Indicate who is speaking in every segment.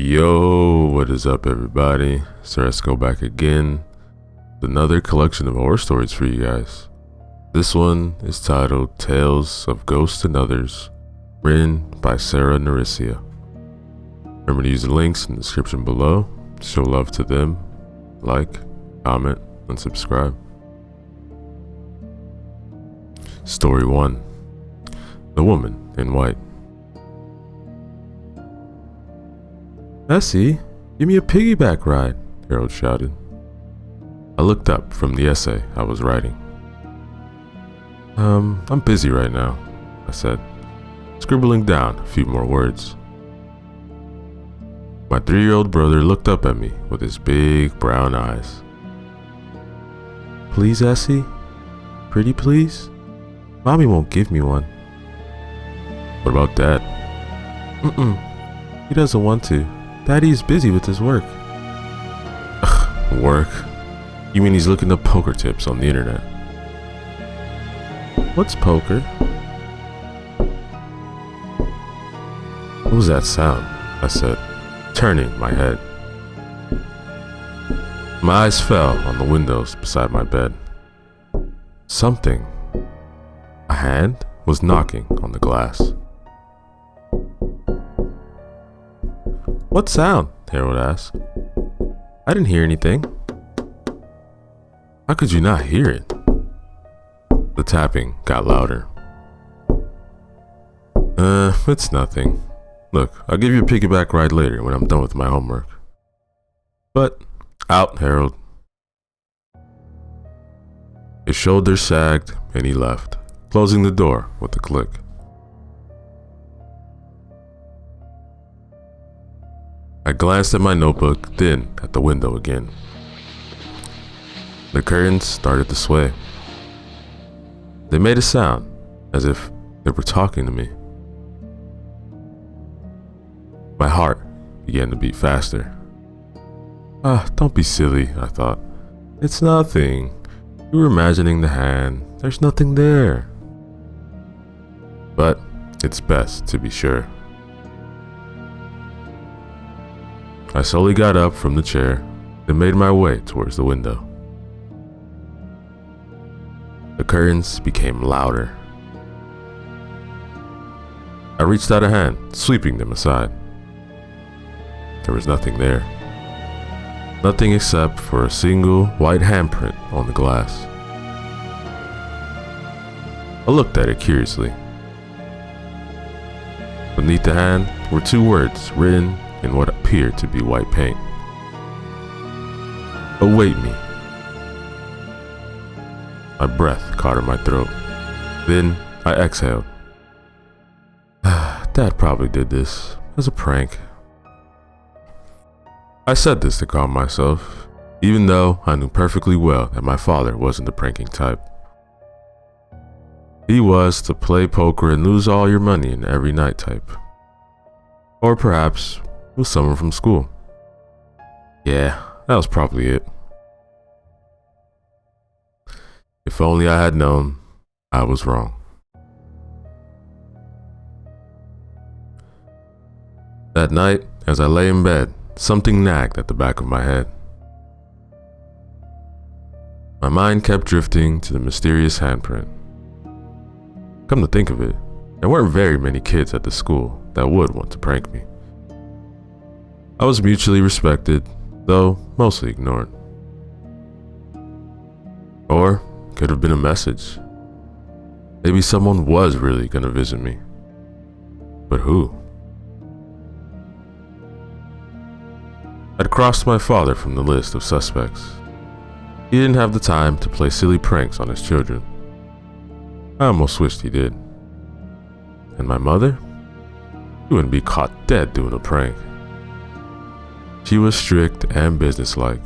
Speaker 1: Yo, what is up, everybody? So let's go back again with another collection of horror stories for you guys. This one is titled Tales of Ghosts and Others, written by Sarah Naricia. Remember to use the links in the description below. Show love to them, like, comment, and subscribe. Story 1. The Woman in White. "Essie, give me a piggyback ride," Harold shouted. I looked up from the essay I was writing. I'm busy right now," I said, scribbling down a few more words. My 3-year-old brother looked up at me with his big brown eyes. "Please, Essie? Pretty please? Mommy won't give me one." "What about Dad?" He doesn't want to. Daddy is busy with his work." "Work? You mean he's looking up poker tips on the internet?" "What's poker?" "What was that sound?" I said, turning my head. My eyes fell on the windows beside my bed. Something, a hand, was knocking on the glass. "What sound?" Harold asked. "I didn't hear anything." "How could you not hear it?" The tapping got louder. It's nothing. Look, I'll give you a piggyback ride later when I'm done with my homework." "But..." "Out, Harold." His shoulders sagged and he left, closing the door with a click. I glanced at my notebook, then at the window again. The curtains started to sway. They made a sound, as if they were talking to me. My heart began to beat faster. Don't be silly," I thought. "It's nothing. You were imagining the hand. There's nothing there." But it's best to be sure. I slowly got up from the chair and made my way towards the window. The curtains became louder. I reached out a hand, sweeping them aside. There was nothing there. Nothing except for a single white handprint on the glass. I looked at it curiously. Beneath the hand were 2 words written in what appeared to be white paint. "Await me." My breath caught in my throat. Then I exhaled. Dad probably did this as a prank. I said this to calm myself, even though I knew perfectly well that my father wasn't the pranking type. He was the play poker and lose all your money in every night type. Or perhaps with someone from school. Yeah, that was probably it. If only I had known, I was wrong. That night, as I lay in bed, something nagged at the back of my head. My mind kept drifting to the mysterious handprint. Come to think of it, there weren't very many kids at the school that would want to prank me. I was mutually respected, though mostly ignored. Or could have been a message. Maybe someone was really gonna visit me. But who? I'd crossed my father from the list of suspects. He didn't have the time to play silly pranks on his children. I almost wished he did. And my mother? She wouldn't be caught dead doing a prank. She was strict and businesslike,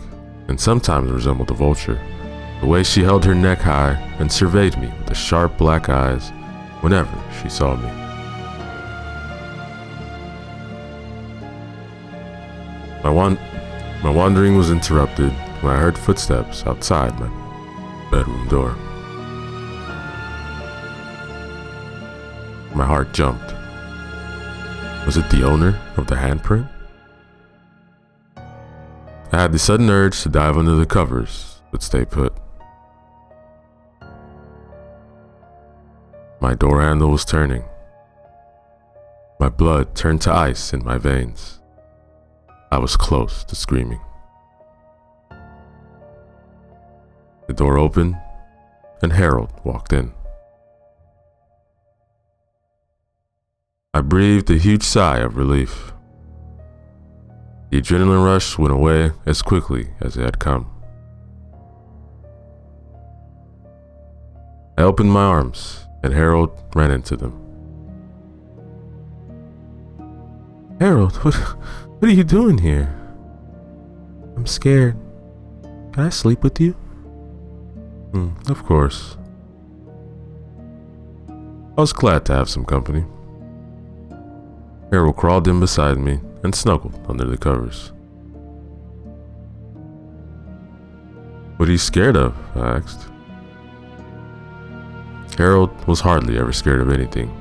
Speaker 1: and sometimes resembled a vulture, the way she held her neck high and surveyed me with the sharp black eyes whenever she saw me. My wandering was interrupted when I heard footsteps outside my bedroom door. My heart jumped. Was it the owner of the handprint? I had the sudden urge to dive under the covers, but stay put. My door handle was turning. My blood turned to ice in my veins. I was close to screaming. The door opened, and Harold walked in. I breathed a huge sigh of relief. The adrenaline rush went away as quickly as it had come. I opened my arms, and Harold ran into them. Harold, what are you doing here? I'm scared. Can I sleep with you? Of course. I was glad to have some company. Harold crawled in beside me and snuggled under the covers. What are you scared of? I asked. Harold was hardly ever scared of anything.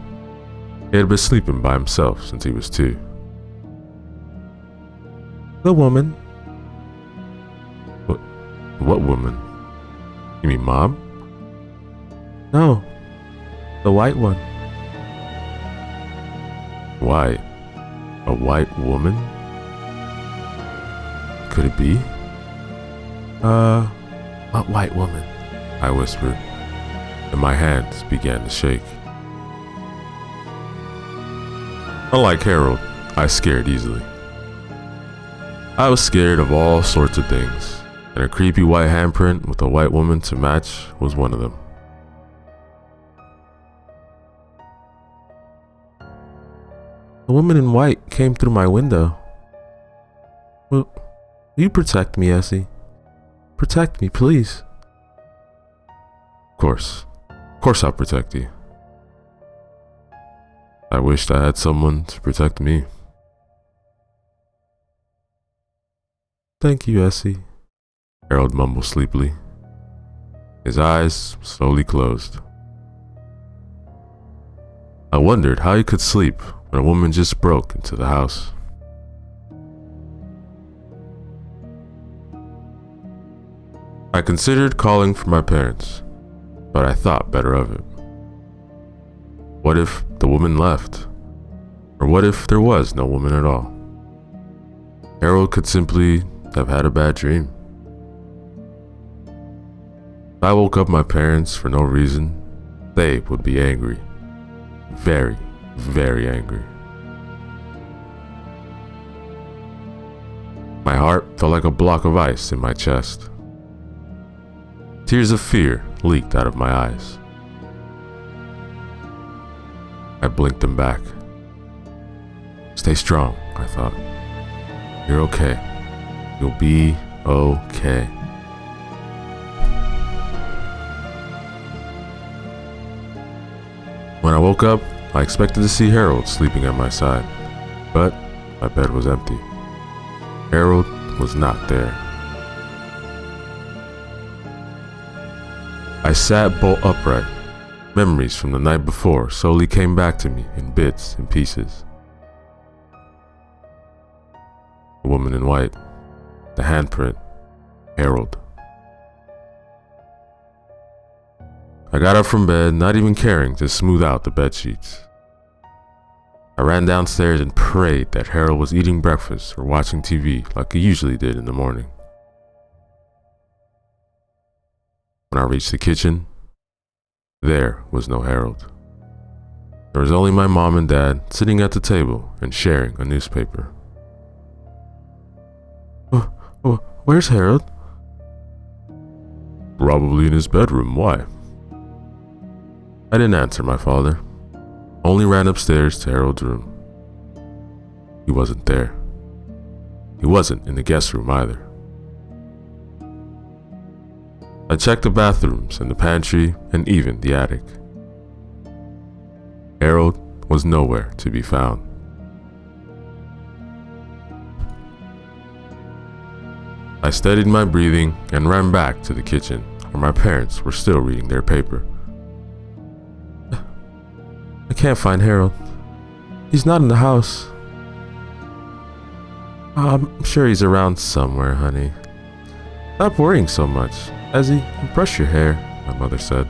Speaker 1: He had been sleeping by himself since he was 2. The woman. What woman? You mean Mom? No, the white one. White? A white woman? Could it be? What white woman? I whispered, and my hands began to shake. Unlike Harold, I scared easily. I was scared of all sorts of things, and a creepy white handprint with a white woman to match was one of them. The woman in white came through my window. Will you protect me, Essie? Protect me, please. Of course I'll protect you. I wished I had someone to protect me. Thank you, Essie, Harold mumbled sleepily. His eyes slowly closed. I wondered how he could sleep when a woman just broke into the house. I considered calling for my parents, but I thought better of it. What if the woman left? Or what if there was no woman at all? Harold could simply have had a bad dream. If I woke up my parents for no reason, they would be angry. Very, very angry. My heart felt like a block of ice in my chest. Tears of fear leaked out of my eyes. I blinked them back. Stay strong, I thought. You're okay. You'll be okay. When I woke up, I expected to see Harold sleeping at my side, but my bed was empty. Harold was not there. I sat bolt upright. Memories from the night before slowly came back to me in bits and pieces. The woman in white, the handprint, Harold. I got up from bed, not even caring to smooth out the bedsheets. I ran downstairs and prayed that Harold was eating breakfast or watching TV like he usually did in the morning. When I reached the kitchen, there was no Harold. There was only my mom and dad sitting at the table and sharing a newspaper. Where's Harold? Probably in his bedroom. Why? I didn't answer my father, only ran upstairs to Harold's room. He wasn't there. He wasn't in the guest room either. I checked the bathrooms and the pantry and even the attic. Harold was nowhere to be found. I steadied my breathing and ran back to the kitchen where my parents were still reading their paper. I can't find Harold. He's not in the house. I'm sure he's around somewhere, honey. Stop worrying so much. Ezzy, brush your hair, my mother said.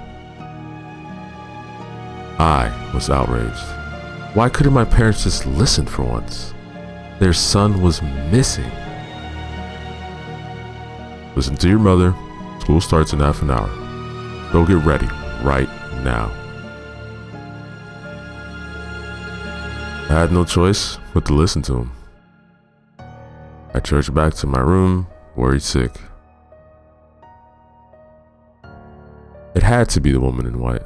Speaker 1: I was outraged. Why couldn't my parents just listen for once? Their son was missing. Listen to your mother. School starts in half an hour. Go get ready right now. I had no choice but to listen to him. I trudged back to my room, worried sick. It had to be the woman in white.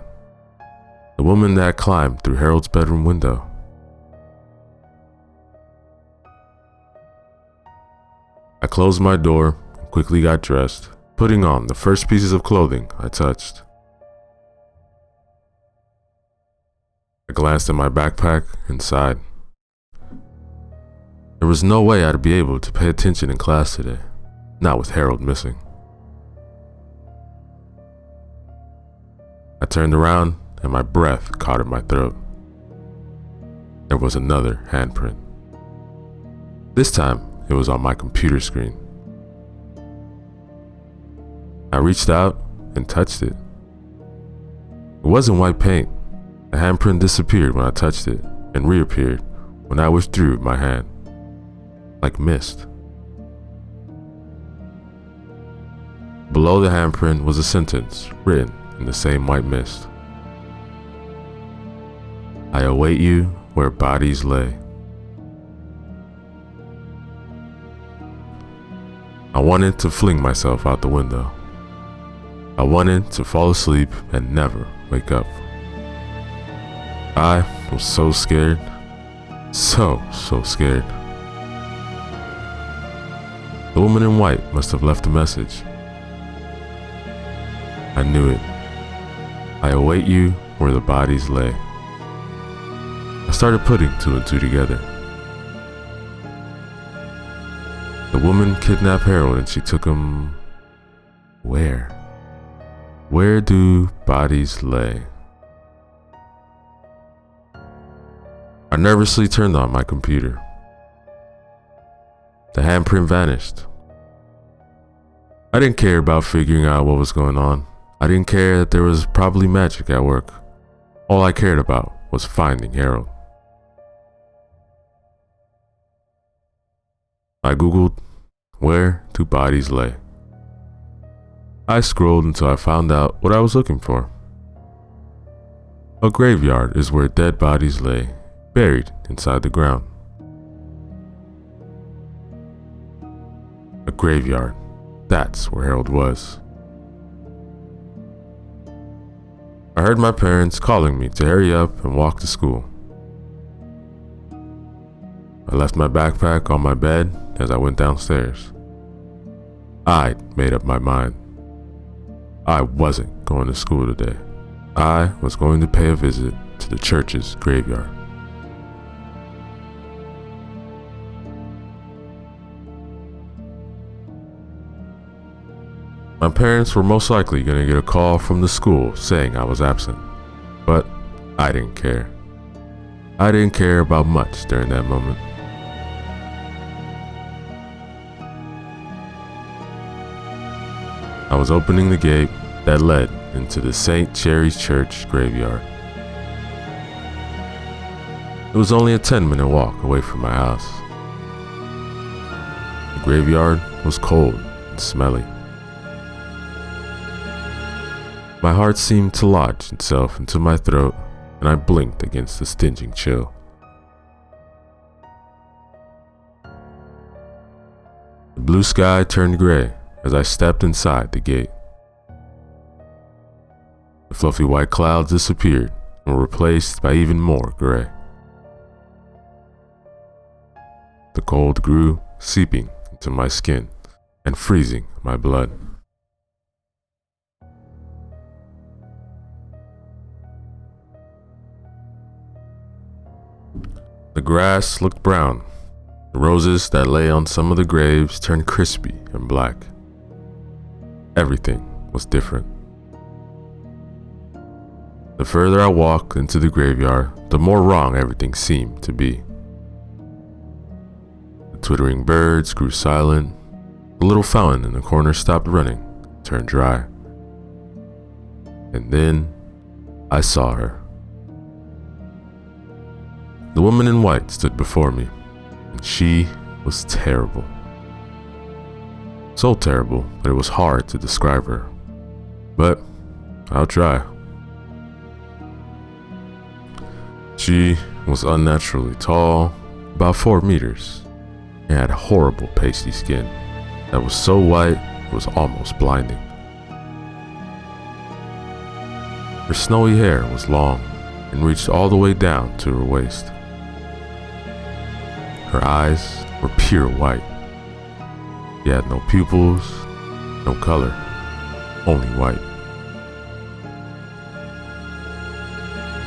Speaker 1: The woman that climbed through Harold's bedroom window. I closed my door and quickly got dressed, putting on the first pieces of clothing I touched. I glanced at my backpack and sighed. There was no way I'd be able to pay attention in class today, not with Harold missing. I turned around and my breath caught in my throat. There was another handprint. This time, it was on my computer screen. I reached out and touched it. It wasn't white paint. The handprint disappeared when I touched it and reappeared when I withdrew my hand, like mist. Below the handprint was a sentence written in the same white mist. I await you where bodies lay. I wanted to fling myself out the window. I wanted to fall asleep and never wake up. I was so scared. So scared. The woman in white must have left a message. I knew it. I await you where the bodies lay. I started putting two and two together. The woman kidnapped Harold and she took him... where? Where do bodies lay? I nervously turned on my computer. The handprint vanished. I didn't care about figuring out what was going on. I didn't care that there was probably magic at work. All I cared about was finding Harold. I googled, where do bodies lay? I scrolled until I found out what I was looking for. A graveyard is where dead bodies lay, buried inside the ground. A graveyard. That's where Harold was. I heard my parents calling me to hurry up and walk to school. I left my backpack on my bed as I went downstairs. I'd made up my mind. I wasn't going to school today. I was going to pay a visit to the church's graveyard. My parents were most likely going to get a call from the school saying I was absent, but I didn't care. I didn't care about much during that moment. I was opening the gate that led into the St. Cherry's Church graveyard. It was only a 10-minute walk away from my house. The graveyard was cold and smelly. My heart seemed to lodge itself into my throat, and I blinked against the stinging chill. The blue sky turned gray as I stepped inside the gate. The fluffy white clouds disappeared and were replaced by even more gray. The cold grew, seeping into my skin and freezing my blood. The grass looked brown. The roses that lay on some of the graves turned crispy and black. Everything was different. The further I walked into the graveyard, the more wrong everything seemed to be. The The twittering birds grew silent. The little fountain in the corner stopped running, turned dry. And then I saw her. The woman in white stood before me, and she was terrible. So terrible that it was hard to describe her. But I'll try. She was unnaturally tall, about 4 meters, and had horrible pasty skin that was so white it was almost blinding. Her snowy hair was long and reached all the way down to her waist. Her eyes were pure white. She had no pupils, no color, only white.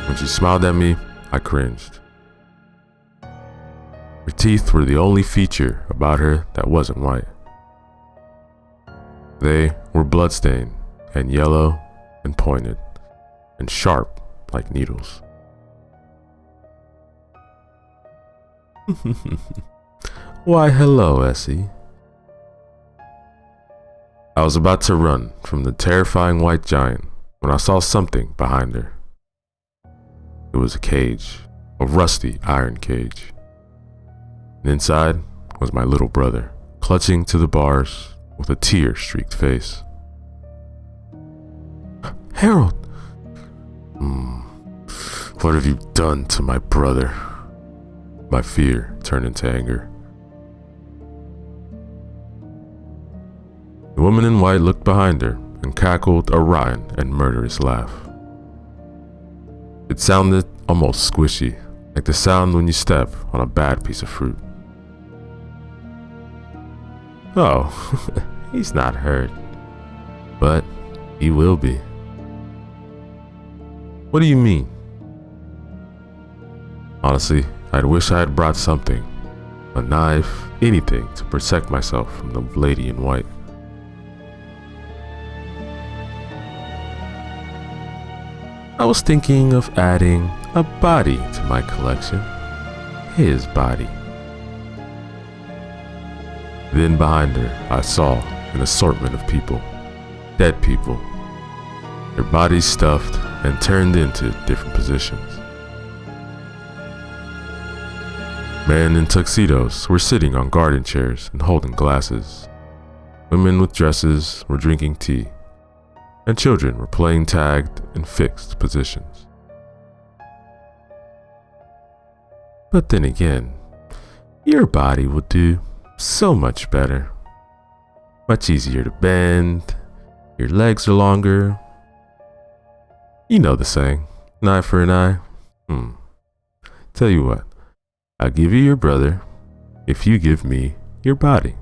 Speaker 1: When she smiled at me, I cringed. Her teeth were the only feature about her that wasn't white. They were bloodstained and yellow and pointed and sharp like needles. Why, hello, Essie. I was about to run from the terrifying white giant when I saw something behind her. It was a cage, a rusty iron cage. And inside was my little brother, clutching to the bars with a tear-streaked face. Harold! What have you done to my brother? My fear turned into anger. The woman in white looked behind her and cackled a rotten and murderous laugh. It sounded almost squishy, like the sound when you step on a bad piece of fruit. Oh, he's not hurt, but he will be. What do you mean? Honestly, I'd wish I had brought something, a knife, anything to protect myself from the lady in white. I was thinking of adding a body to my collection. His body. Then behind her, I saw an assortment of people. Dead people. Their bodies stuffed and turned into different positions. Men in tuxedos were sitting on garden chairs and holding glasses. Women with dresses were drinking tea. And children were playing tag in fixed positions. But then again, your body would do so much better. Much easier to bend, your legs are longer. You know the saying, an eye for an eye. Tell you what, I'll give you your brother if you give me your body.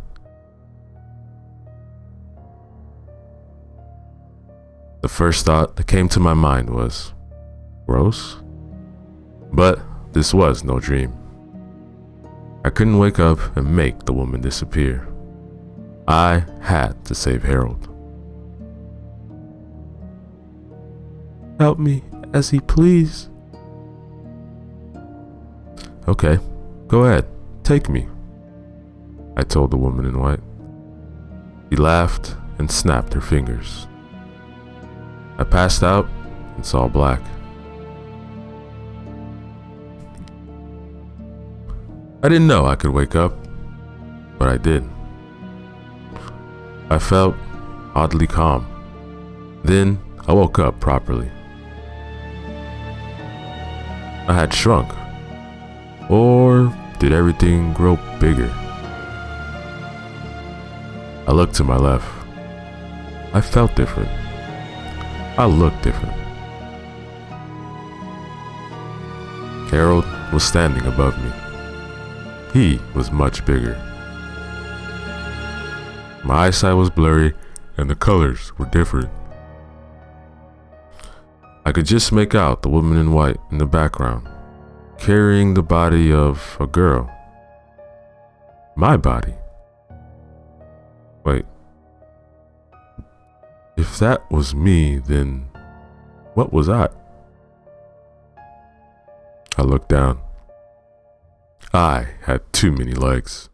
Speaker 1: The first thought that came to my mind was, gross? But this was no dream. I couldn't wake up and make the woman disappear. I had to save Harold. Help me, Essie, please. Okay, go ahead, take me, I told the woman in white. She laughed and snapped her fingers. I passed out and saw black. I didn't know I could wake up, but I did. I felt oddly calm. Then I woke up properly. I had shrunk. Or did everything grow bigger? I looked to my left. I felt different. I looked different. Harold was standing above me. He was much bigger. My eyesight was blurry and the colors were different. I could just make out the woman in white in the background, carrying the body of a girl. My body. Wait. If that was me, then what was I? I looked down. I had too many legs.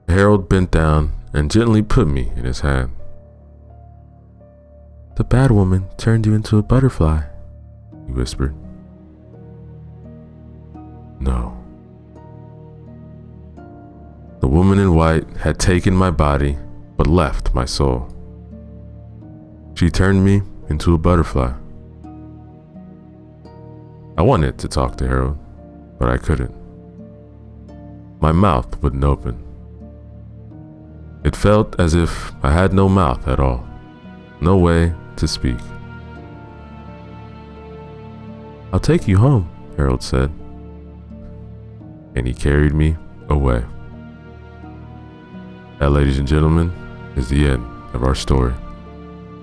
Speaker 1: Harold bent down and gently put me in his hand. "The bad woman turned you into a butterfly," he whispered. No. The woman in white had taken my body but left my soul. She turned me into a butterfly. I wanted to talk to Harold, but I couldn't. My mouth wouldn't open. It felt as if I had no mouth at all, no way to speak. "I'll take you home," Harold said, and he carried me away. That, ladies and gentlemen, is the end of our story.